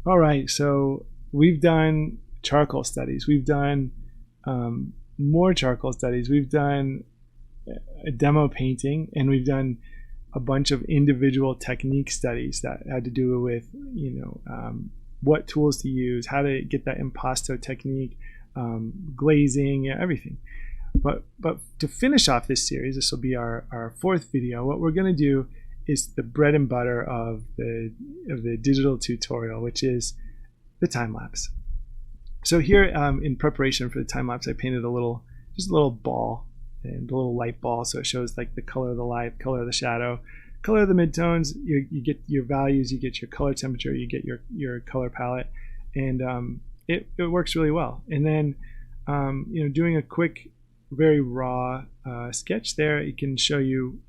All right, so we've done charcoal studies. We've done more charcoal studies. We've done a demo painting, and we've done a bunch of individual technique studies that had to do with, what tools to use, how to get that impasto technique, glazing, everything. But to finish off this series, this will be our fourth video. What we're going to do is the bread and butter of the digital tutorial, which is the time lapse. So here, in preparation for the time lapse, I painted just a little ball and a little light ball, so it shows like the color of the light, color of the shadow, color of the midtones. You get your values, you get your color temperature, you get your color palette, and it works really well. And then doing a quick, very raw sketch there, it can show you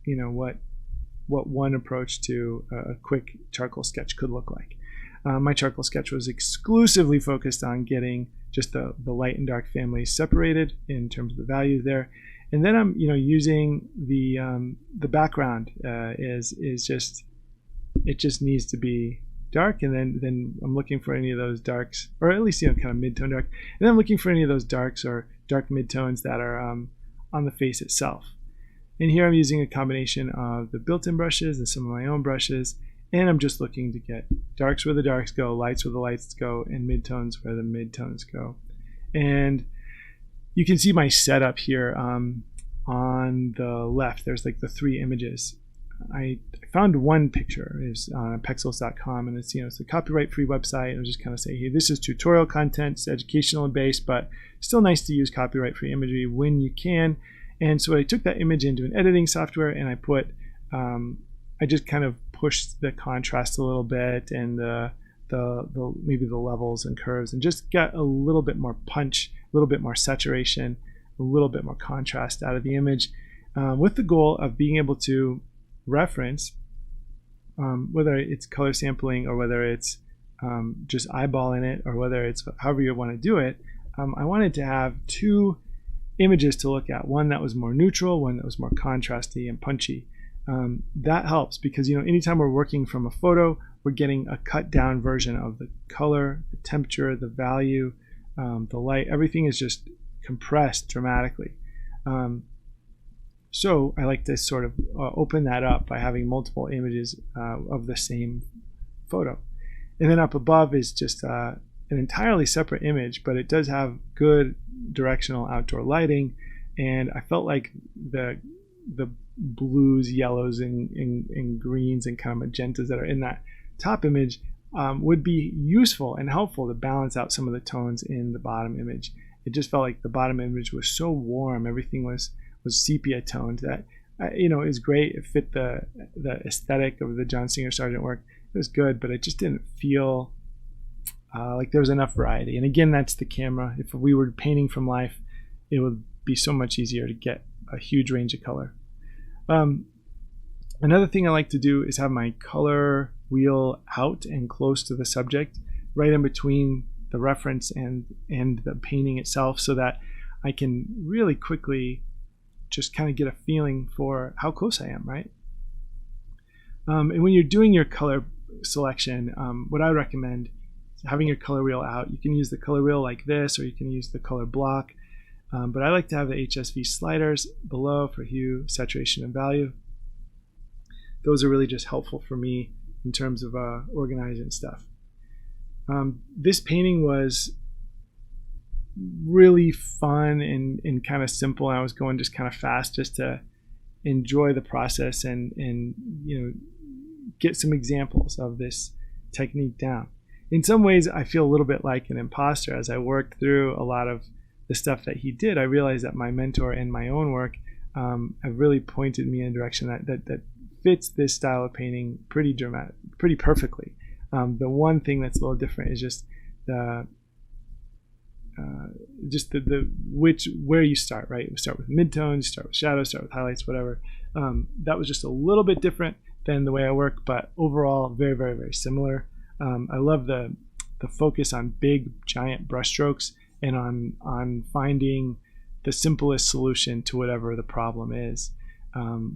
what one approach to a quick charcoal sketch could look like. My charcoal sketch was exclusively focused on getting just the light and dark families separated in terms of the values there, and then I'm using the background is just, it just needs to be dark, and then I'm looking for any of those darks, or at least kind of mid-tone dark, and then I'm looking for any of those darks or dark mid-tones that are on the face itself. And here I'm using a combination of the built-in brushes and some of my own brushes, and I'm just looking to get darks where the darks go, lights where the lights go, and midtones where the midtones go. And you can see my setup here on the left. There's like the three images. I found one picture. It's on pexels.com, and it's it's a copyright-free website. And just kind of say, hey, this is tutorial content. It's educational and based, but still nice to use copyright-free imagery when you can. And so I took that image into an editing software, and I put, I just kind of pushed the contrast a little bit, and maybe the levels and curves, and just got a little bit more punch, a little bit more saturation, a little bit more contrast out of the image, with the goal of being able to reference, whether it's color sampling or whether it's just eyeballing it, or whether it's however you want to do it. I wanted to have two images to look at, one that was more neutral, one that was more contrasty and punchy. That helps because anytime we're working from a photo, we're getting a cut down version of the color, the temperature, the value, the light. Everything is just compressed dramatically. So I like to sort of open that up by having multiple images of the same photo. And then up above is just an entirely separate image, but it does have good directional outdoor lighting, and I felt like the blues, yellows, and greens and kind of magentas that are in that top image would be useful and helpful to balance out some of the tones in the bottom image. It just felt like the bottom image was so warm, everything was sepia toned, that is great. It fit the aesthetic of the John Singer Sargent work. It was good, but it just didn't feel like there was enough variety. And again, that's the camera. If we were painting from life, it would be so much easier to get a huge range of color. Another thing I like to do is have my color wheel out and close to the subject, right in between the reference and the painting itself, so that I can really quickly just kind of get a feeling for how close I am, right? And when you're doing your color selection, what I recommend is having your color wheel out. You can use the color wheel like this, or you can use the color block. But I like to have the HSV sliders below for hue, saturation, and value. Those are really just helpful for me in terms of organizing stuff. This painting was really fun and kind of simple. I was going just kind of fast just to enjoy the process and get some examples of this technique down. In some ways, I feel a little bit like an imposter as I worked through a lot of the stuff that he did. I realized that my mentor and my own work have really pointed me in a direction that fits this style of painting pretty perfectly. The one thing that's a little different is just where you start, right? You start with midtones, start with shadows, start with highlights, whatever. That was just a little bit different than the way I work, but overall very, very, very similar. I love the focus on big, giant brush strokes and on finding the simplest solution to whatever the problem is.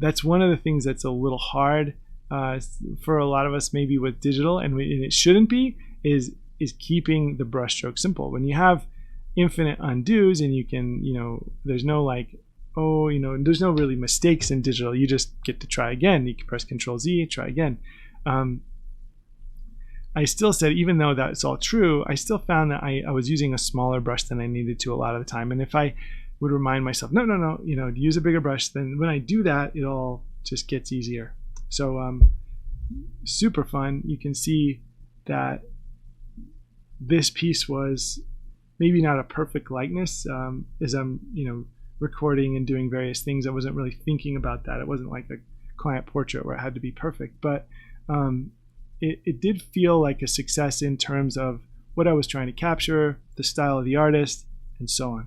That's one of the things that's a little hard for a lot of us maybe with digital, and it shouldn't be, is is keeping the brushstroke simple. When you have infinite undos and you can, there's no like, there's no really mistakes in digital. You just get to try again. You can press Control Z, try again. I still said, even though that's all true, I still found that I was using a smaller brush than I needed to a lot of the time. And if I would remind myself, no, use a bigger brush, then when I do that, it all just gets easier. So super fun. You can see that this piece was maybe not a perfect likeness. As I'm, recording and doing various things, I wasn't really thinking about that. It wasn't like a client portrait where it had to be perfect, but it did feel like a success in terms of what I was trying to capture, the style of the artist, and so on.